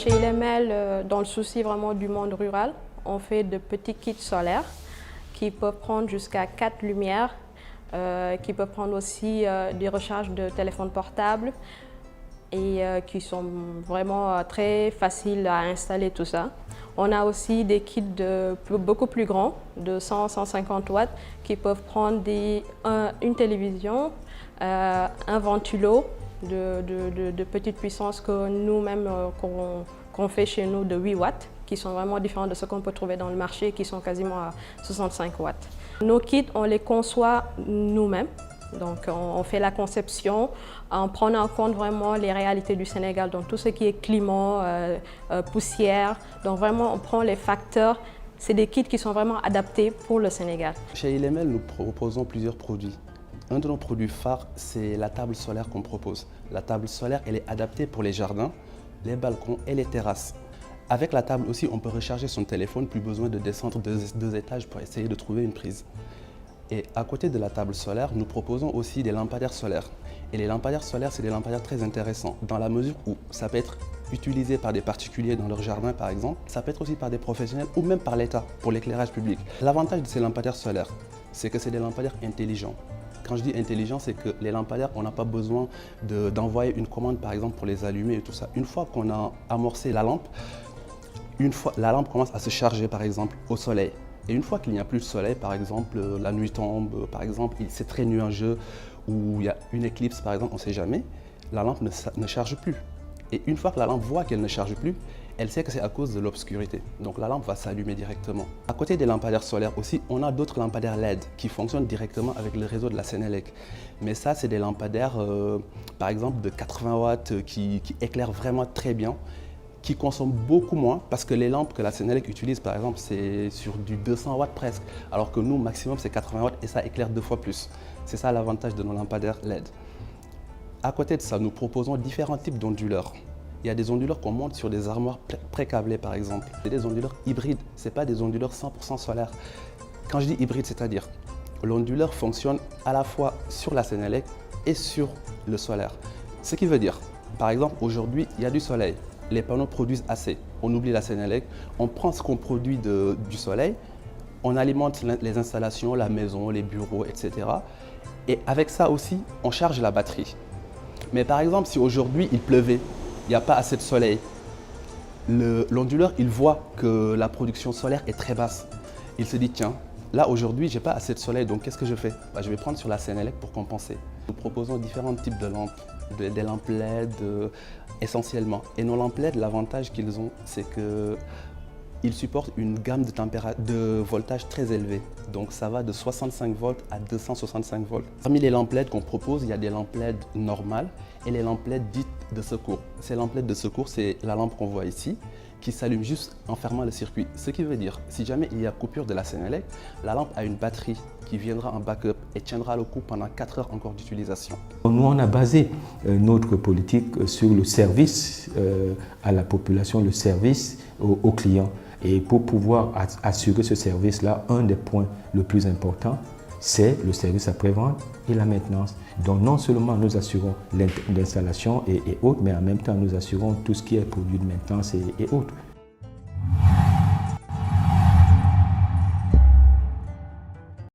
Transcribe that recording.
Chez ILML, dans le souci vraiment du monde rural, on fait de petits kits solaires qui peuvent prendre jusqu'à 4 lumières, qui peuvent prendre aussi des recharges de téléphones portables et qui sont vraiment très faciles à installer tout ça. On a aussi des kits beaucoup plus grands, de 100-150 watts, qui peuvent prendre une télévision, un ventilo de petite puissance que nous-mêmes qu'on fait chez nous de 8 watts, qui sont vraiment différents de ce qu'on peut trouver dans le marché, qui sont quasiment à 65 watts. Nos kits, on les conçoit nous-mêmes. Donc on fait la conception en prenant en compte vraiment les réalités du Sénégal, donc tout ce qui est climat, poussière. Donc vraiment on prend les facteurs, c'est des kits qui sont vraiment adaptés pour le Sénégal. Chez ILML, nous proposons plusieurs produits. Un de nos produits phares, c'est la table solaire qu'on propose. La table solaire, elle est adaptée pour les jardins, les balcons et les terrasses. Avec la table aussi, on peut recharger son téléphone, plus besoin de descendre deux étages pour essayer de trouver une prise. Et à côté de la table solaire, nous proposons aussi des lampadaires solaires. Et les lampadaires solaires, c'est des lampadaires très intéressants, dans la mesure où ça peut être utilisé par des particuliers dans leur jardin par exemple, ça peut être aussi par des professionnels ou même par l'État pour l'éclairage public. L'avantage de ces lampadaires solaires, c'est que c'est des lampadaires intelligents. Quand je dis intelligent, c'est que les lampadaires, on n'a pas besoin d'envoyer une commande par exemple pour les allumer et tout ça. Une fois qu'on a amorcé la lampe, la lampe commence à se charger par exemple au soleil. Et une fois qu'il n'y a plus de soleil, par exemple, la nuit tombe, par exemple, c'est très nuageux, ou il y a une éclipse, par exemple, on ne sait jamais, la lampe ne charge plus. Et une fois que la lampe voit qu'elle ne charge plus, elle sait que c'est à cause de l'obscurité. Donc la lampe va s'allumer directement. À côté des lampadaires solaires aussi, on a d'autres lampadaires LED qui fonctionnent directement avec le réseau de la Sénélec. Mais ça, c'est des lampadaires, par exemple, de 80 watts qui éclairent vraiment très bien, qui consomment beaucoup moins parce que les lampes que la Sénélec utilise par exemple c'est sur du 200 watts presque alors que nous maximum c'est 80 watts et ça éclaire 2 fois plus. C'est ça l'avantage de nos lampadaires LED. À côté de ça, nous proposons différents types d'onduleurs. Il y a des onduleurs qu'on monte sur des armoires pré-câblées par exemple. C'est des onduleurs hybrides, ce n'est pas des onduleurs 100% solaires. Quand je dis hybride, c'est-à-dire l'onduleur fonctionne à la fois sur la Sénélec et sur le solaire. Ce qui veut dire, par exemple aujourd'hui il y a du soleil. Les panneaux produisent assez. On oublie la Sénélec, on prend ce qu'on produit du soleil, on alimente les installations, la maison, les bureaux, etc. Et avec ça aussi, on charge la batterie. Mais par exemple, si aujourd'hui il pleuvait, il n'y a pas assez de soleil, l'onduleur, il voit que la production solaire est très basse. Il se dit, tiens, là aujourd'hui, je n'ai pas assez de soleil, donc qu'est-ce que je fais? Je vais prendre sur la Sénélec pour compenser. Nous proposons différents types de lampes, des lampes LED essentiellement. Et nos lampes LED, l'avantage qu'ils ont, c'est qu'ils supportent une gamme de voltage très élevée. Donc ça va de 65 volts à 265 volts. Parmi les lampes LED qu'on propose, il y a des lampes LED normales et les lampes LED dites de secours. Ces lampes LED de secours, c'est la lampe qu'on voit ici, qui s'allume juste en fermant le circuit. Ce qui veut dire, si jamais il y a coupure de la Sénélec, la lampe a une batterie qui viendra en backup et tiendra le coup pendant 4 heures encore d'utilisation. Nous, on a basé notre politique sur le service à la population, le service aux clients. Et pour pouvoir assurer ce service-là, un des points le plus important, c'est le service après-vente et la maintenance. Donc non seulement nous assurons l'installation et autres, mais en même temps nous assurons tout ce qui est produit de maintenance et autres.